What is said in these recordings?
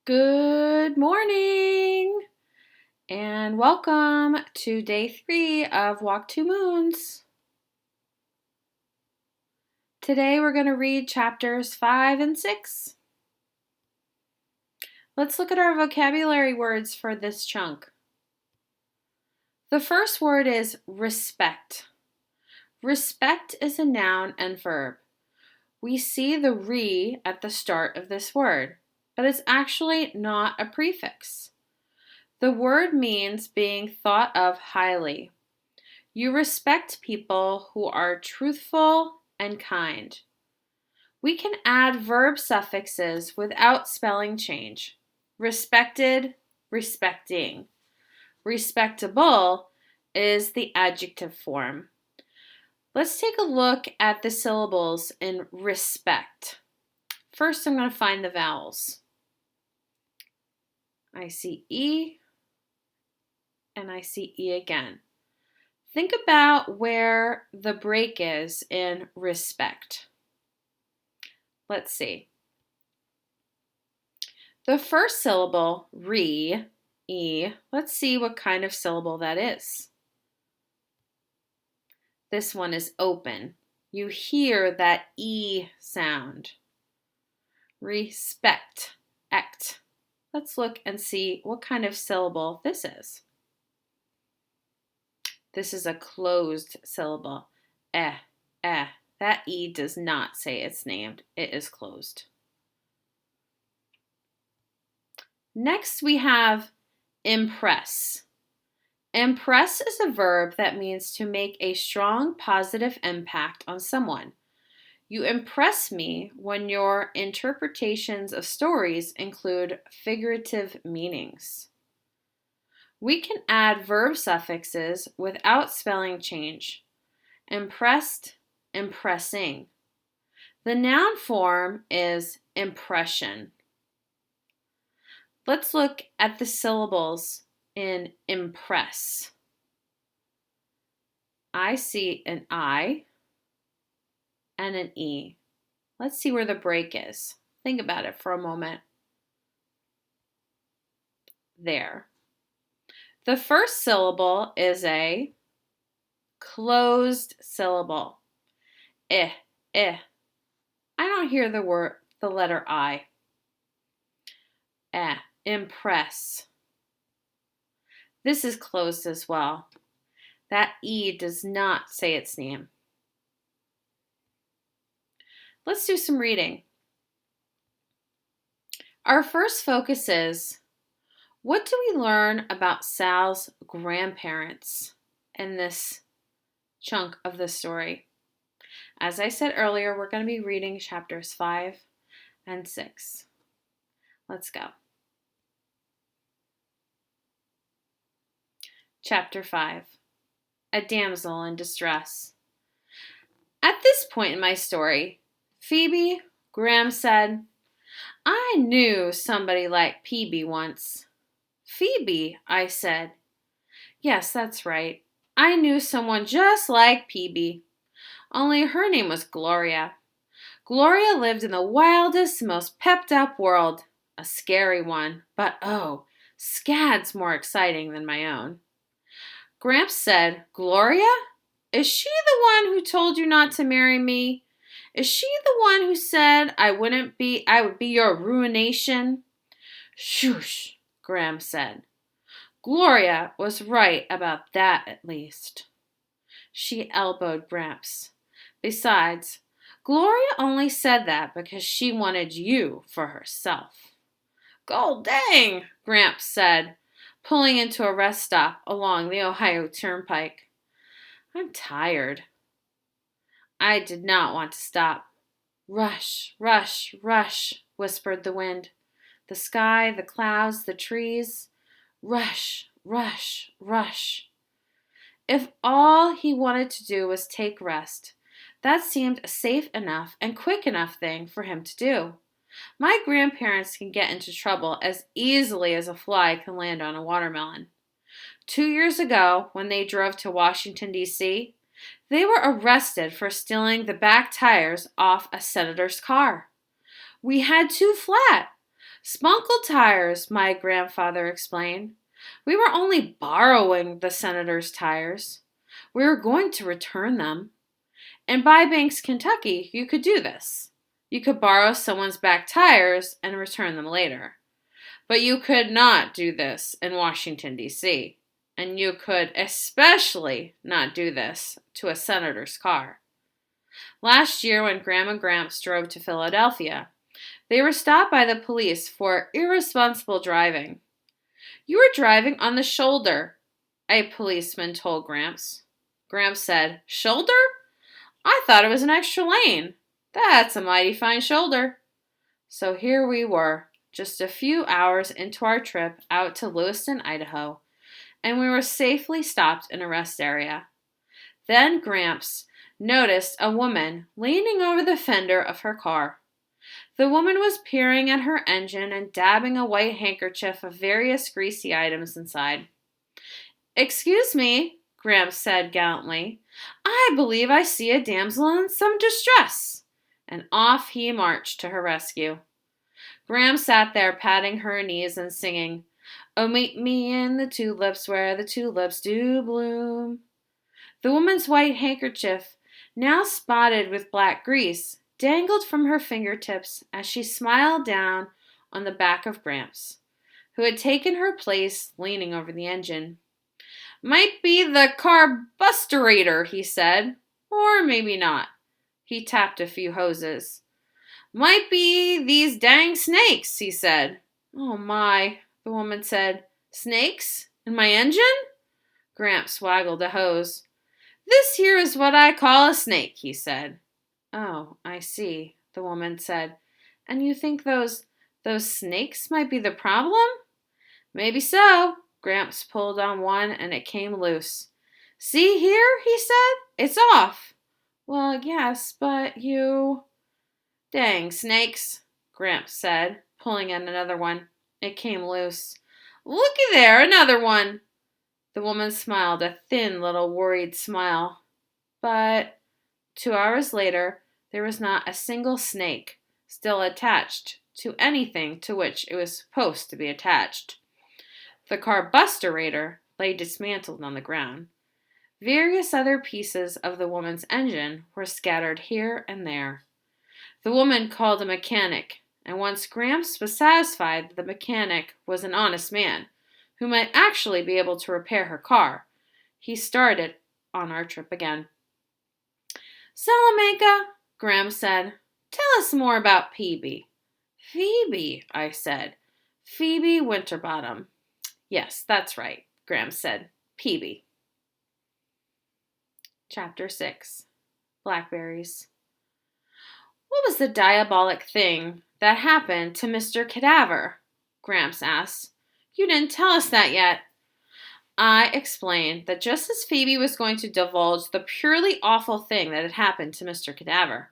Good morning and welcome to day 3 of Walk Two Moons. Today we're going to read chapters 5 and 6. Let's look at our vocabulary words for this chunk. The first word is respect. Respect is a noun and verb. We see the re at the start of this word, but it's actually not a prefix. The word means being thought of highly. You respect people who are truthful and kind. We can add verb suffixes without spelling change. Respected, respecting. Respectable is the adjective form. Let's take a look at the syllables in respect. First, I'm going to find the vowels. I see E, and I see E again. Think about where the break is in respect. Let's see. The first syllable, re, E, let's see what kind of syllable that is. This one is open. You hear that E sound. Respect, ect. Let's look and see what kind of syllable this is. This is a closed syllable. Eh, eh. That E does not say it's named. It is closed. Next we have impress. Impress is a verb that means to make a strong positive impact on someone. You impress me when your interpretations of stories include figurative meanings. We can add verb suffixes without spelling change. Impressed, impressing. The noun form is impression. Let's look at the syllables in impress. I see an I and an E. Let's see where the break is. Think about it for a moment. There. The first syllable is a closed syllable. Eh, eh. I don't hear the letter I. Eh, impress. This is closed as well. That E does not say its name. Let's do some reading. Our first focus is, what do we learn about Sal's grandparents in this chunk of the story? As I said earlier, we're going to be reading chapters 5 and 6. Let's go. Chapter 5. A damsel in distress. At this point in my story, Phoebe, Graham said, I knew somebody like Peeby once. Phoebe, I said. Yes, that's right. I knew someone just like Peeby. Only her name was Gloria. Gloria lived in the wildest, most pepped-up world. A scary one, but oh, scads more exciting than my own. Gramps said, Gloria? Is she the one who told you not to marry me? Is she the one who said I would be your ruination? Shush, Graham said. Gloria was right about that at least. She elbowed Gramps. Besides, Gloria only said that because she wanted you for herself. Gol dang, Gramps said, pulling into a rest stop along the Ohio Turnpike. I'm tired. I did not want to stop. Rush, rush, rush, whispered the wind. The sky, the clouds, the trees. Rush, rush, rush. If all he wanted to do was take rest, that seemed a safe enough and quick enough thing for him to do. My grandparents can get into trouble as easily as a fly can land on a watermelon. 2 years ago, when they drove to Washington, D.C., they were arrested for stealing the back tires off a senator's car. We had 2 flat, Spunkle tires, my grandfather explained. We were only borrowing the senator's tires. We were going to return them. In Bybanks, Kentucky, you could do this. You could borrow someone's back tires and return them later. But you could not do this in Washington, D.C., and you could especially not do this to a senator's car. Last year, when Graham and Gramps drove to Philadelphia, they were stopped by the police for irresponsible driving. You were driving on the shoulder, a policeman told Gramps. Gramps said, Shoulder? I thought it was an extra lane. That's a mighty fine shoulder. So here we were, just a few hours into our trip out to Lewiston, Idaho, and we were safely stopped in a rest area. Then Gramps noticed a woman leaning over the fender of her car. The woman was peering at her engine and dabbing a white handkerchief of various greasy items inside. Excuse me, Gramps said gallantly. I believe I see a damsel in some distress. And off he marched to her rescue. Gramps sat there patting her knees and singing, Oh, meet me in the tulips where the tulips do bloom. The woman's white handkerchief, now spotted with black grease, dangled from her fingertips as she smiled down on the back of Gramps, who had taken her place leaning over the engine. Might be the carbusterator, he said, or maybe not. He tapped a few hoses. Might be these dang snakes, he said. Oh my, the woman said. Snakes? In my engine? Gramps waggled a hose. This here is what I call a snake, he said. Oh, I see, the woman said. And you think those snakes might be the problem? Maybe so. Gramps pulled on one and it came loose. See here, he said. It's off. Well, yes, but you... Dang snakes, Gramps said, pulling at another one. It came loose. Looky there, another one. The woman smiled, a thin little worried smile. But 2 hours later, there was not a single snake still attached to anything to which it was supposed to be attached. The carbusterator lay dismantled on the ground. Various other pieces of the woman's engine were scattered here and there. The woman called a mechanic, and once Gramps was satisfied that the mechanic was an honest man who might actually be able to repair her car, he started on our trip again. Salamanca, Gramps said, tell us more about Peavy. Phoebe, I said. Phoebe Winterbottom. Yes, that's right, Gramps said. Peavy. Chapter 6. Blackberries. What was the diabolic thing that happened to Mr. Cadaver? Gramps asked. You didn't tell us that yet. I explained that just as Phoebe was going to divulge the purely awful thing that had happened to Mr. Cadaver,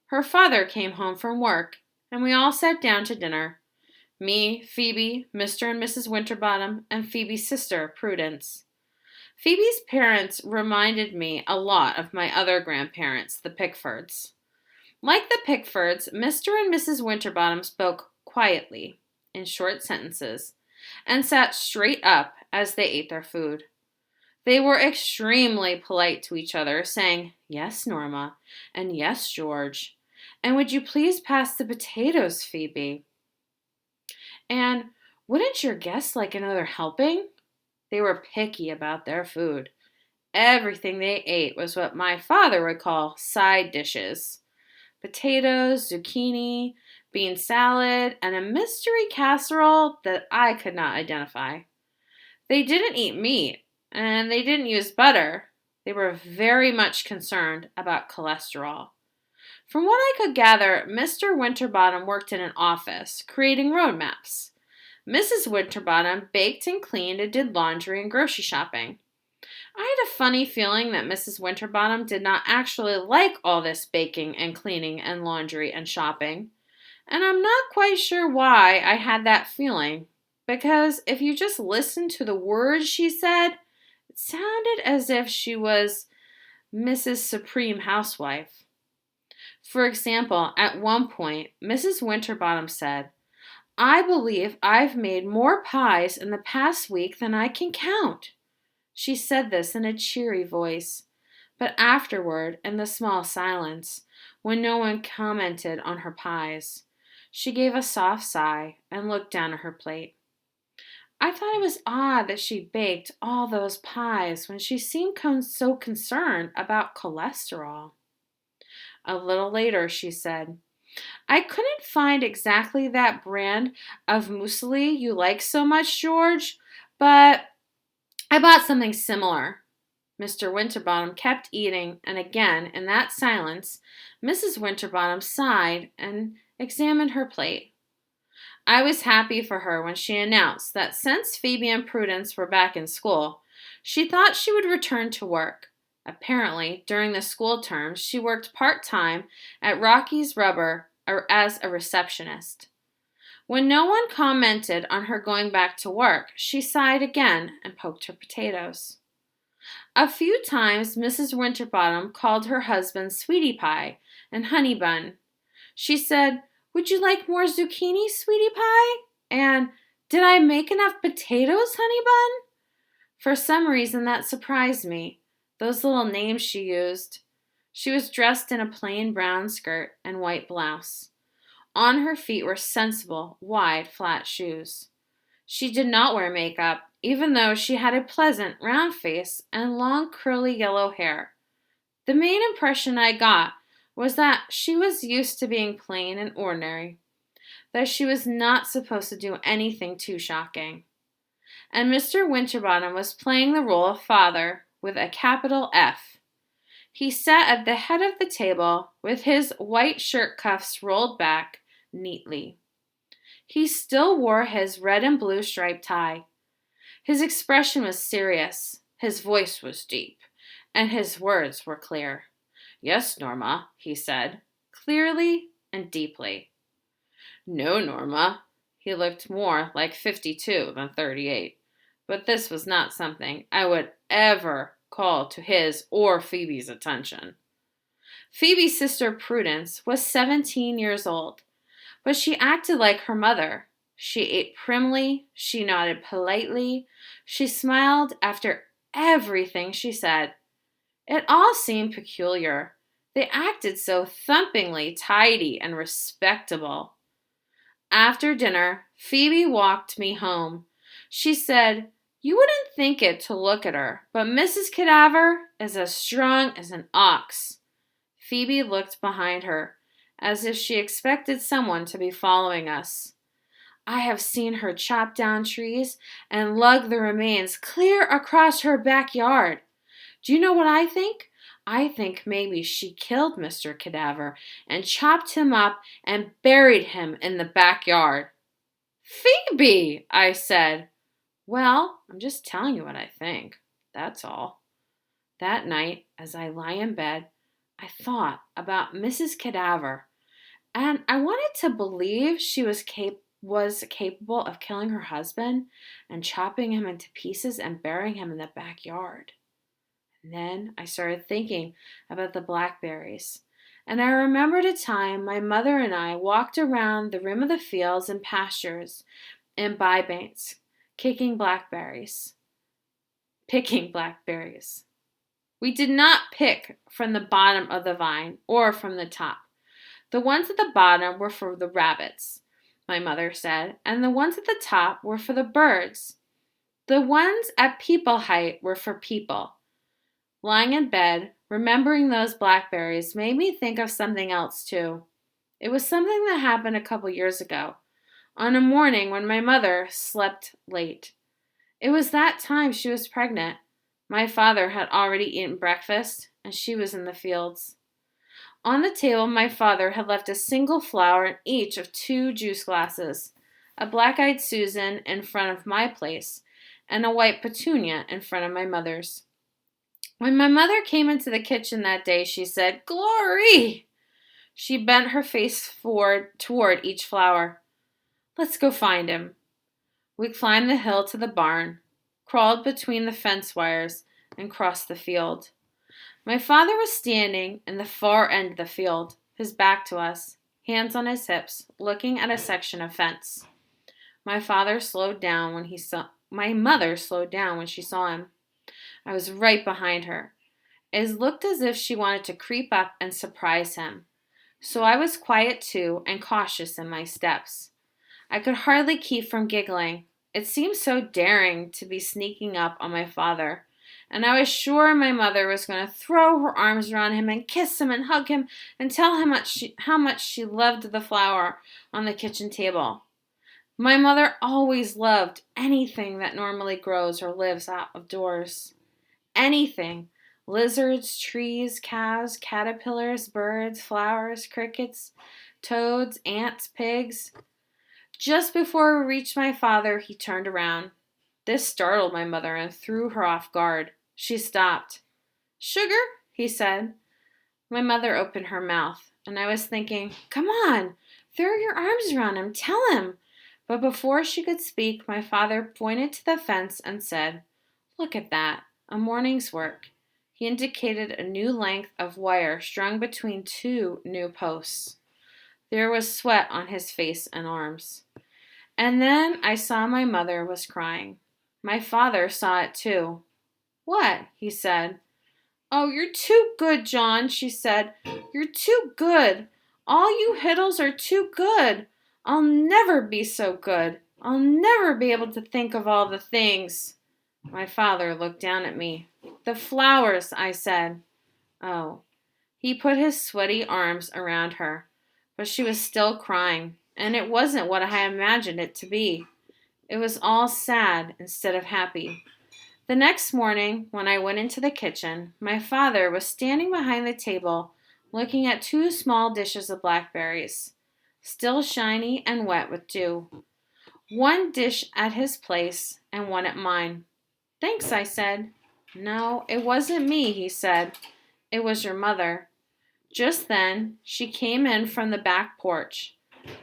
her father came home from work, and we all sat down to dinner. Me, Phoebe, Mr. and Mrs. Winterbottom, and Phoebe's sister, Prudence. Phoebe's parents reminded me a lot of my other grandparents, the Pickfords. Like the Pickfords, Mr. and Mrs. Winterbottom spoke quietly, in short sentences, and sat straight up as they ate their food. They were extremely polite to each other, saying, Yes, Norma, and yes, George, and would you please pass the potatoes, Phoebe? And wouldn't your guests like another helping? They were picky about their food. Everything they ate was what my father would call side dishes. Potatoes, zucchini, bean salad, and a mystery casserole that I could not identify. They didn't eat meat, and they didn't use butter. They were very much concerned about cholesterol. From what I could gather, Mr. Winterbottom worked in an office, creating road maps. Mrs. Winterbottom baked and cleaned and did laundry and grocery shopping. I had a funny feeling that Mrs. Winterbottom did not actually like all this baking and cleaning and laundry and shopping. And I'm not quite sure why I had that feeling, because if you just listened to the words she said, it sounded as if she was Mrs. Supreme Housewife. For example, at one point, Mrs. Winterbottom said, I believe I've made more pies in the past week than I can count. She said this in a cheery voice, but afterward, in the small silence, when no one commented on her pies, she gave a soft sigh and looked down at her plate. I thought it was odd that she baked all those pies when she seemed so concerned about cholesterol. A little later, she said, I couldn't find exactly that brand of muesli you like so much, George, but I bought something similar. Mr. Winterbottom kept eating, and again, in that silence, Mrs. Winterbottom sighed and examined her plate. I was happy for her when she announced that since Phoebe and Prudence were back in school, she thought she would return to work. Apparently, during the school terms, she worked part-time at Rocky's Rubber as a receptionist. When no one commented on her going back to work, she sighed again and poked her potatoes. A few times Mrs. Winterbottom called her husband Sweetie Pie and Honey Bun. She said, Would you like more zucchini, Sweetie Pie? And did I make enough potatoes, Honey Bun? For some reason that surprised me, those little names she used. She was dressed in a plain brown skirt and white blouse. On her feet were sensible, wide, flat shoes. She did not wear makeup, even though she had a pleasant, round face and long, curly yellow hair. The main impression I got was that she was used to being plain and ordinary, that she was not supposed to do anything too shocking. And Mr. Winterbottom was playing the role of father with a capital F. He sat at the head of the table with his white shirt cuffs rolled back neatly. He still wore his red and blue striped tie. His expression was serious, his voice was deep, and his words were clear. Yes, Norma, he said, clearly and deeply. No, Norma. He looked more like 52 than 38, but this was not something I would ever call to his or Phoebe's attention. Phoebe's sister Prudence was 17 years old, but she acted like her mother. She ate primly, she nodded politely, she smiled after everything she said. It all seemed peculiar. They acted so thumpingly tidy and respectable. After dinner, Phoebe walked me home. She said, You wouldn't think it to look at her, but Mrs. Cadaver is as strong as an ox. Phoebe looked behind her, as if she expected someone to be following us. I have seen her chop down trees and lug the remains clear across her backyard. Do you know what I think? I think maybe she killed Mr. Cadaver and chopped him up and buried him in the backyard. Phoebe, I said. Well, I'm just telling you what I think. That's all. That night, as I lie in bed, I thought about Mrs. Cadaver, and I wanted to believe she was capable of killing her husband and chopping him into pieces and burying him in the backyard. And then I started thinking about the blackberries, and I remembered a time my mother and I walked around the rim of the fields and pastures in bybanks, picking blackberries. We did not pick from the bottom of the vine or from the top. The ones at the bottom were for the rabbits, my mother said, and the ones at the top were for the birds. The ones at people height were for people. Lying in bed, remembering those blackberries made me think of something else too. It was something that happened a couple years ago, on a morning when my mother slept late. It was that time she was pregnant. My father had already eaten breakfast, and she was in the fields. On the table, my father had left a single flower in each of 2 juice glasses, a black-eyed Susan in front of my place, and a white petunia in front of my mother's. When my mother came into the kitchen that day, she said, Glory! She bent her face forward toward each flower. Let's go find him. We climbed the hill to the barn, crawled between the fence wires, and crossed the field. My father was standing in the far end of the field, his back to us, hands on his hips, looking at a section of fence. My father slowed down when he saw My mother slowed down when she saw him. I was right behind her. It looked as if she wanted to creep up and surprise him. So I was quiet too and cautious in my steps. I could hardly keep from giggling. It seemed so daring to be sneaking up on my father, and I was sure my mother was going to throw her arms around him and kiss him and hug him and tell him how much she loved the flower on the kitchen table. My mother always loved anything that normally grows or lives out of doors. Anything. Lizards, trees, cows, caterpillars, birds, flowers, crickets, toads, ants, pigs. Just before we reached my father, he turned around. This startled my mother and threw her off guard. She stopped. "Sugar?" he said. My mother opened her mouth, and I was thinking, "Come on, throw your arms around him, tell him." But before she could speak, my father pointed to the fence and said, "Look at that, a morning's work." He indicated a new length of wire strung between two new posts. There was sweat on his face and arms. And then I saw my mother was crying. My father saw it too. "What?" he said. "Oh, you're too good, John," she said. "You're too good. All you Hiddles are too good. I'll never be so good. I'll never be able to think of all the things." My father looked down at me. "The flowers," I said. Oh. He put his sweaty arms around her, but she was still crying, and it wasn't what I had imagined it to be. It was all sad instead of happy. The next morning, when I went into the kitchen, my father was standing behind the table looking at two small dishes of blackberries, still shiny and wet with dew. One dish at his place and one at mine. "Thanks," I said. "No, it wasn't me," he said. "It was your mother." Just then, she came in from the back porch.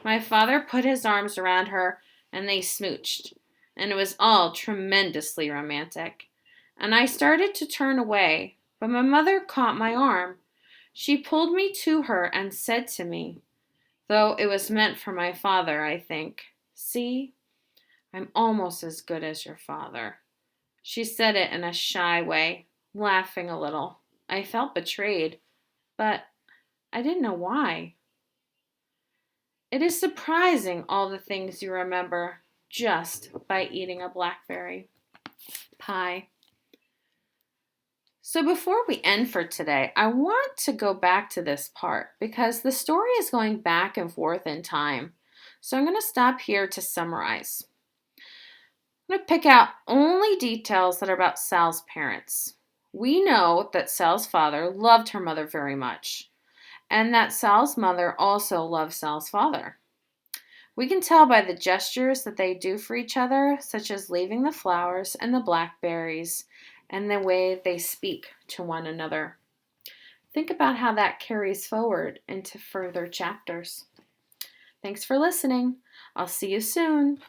My father put his arms around her and they smooched, and it was all tremendously romantic. And I started to turn away, but my mother caught my arm. She pulled me to her and said to me, though it was meant for my father, I think, "See, I'm almost as good as your father." She said it in a shy way, laughing a little. I felt betrayed, but I didn't know why. It is surprising all the things you remember just by eating a blackberry pie. So before we end for today, I want to go back to this part because the story is going back and forth in time. So I'm going to stop here to summarize. I'm going to pick out only details that are about Sal's parents. We know that Sal's father loved her mother very much, and that Sal's mother also loved Sal's father. We can tell by the gestures that they do for each other, such as leaving the flowers and the blackberries, and the way they speak to one another. Think about how that carries forward into further chapters. Thanks for listening. I'll see you soon.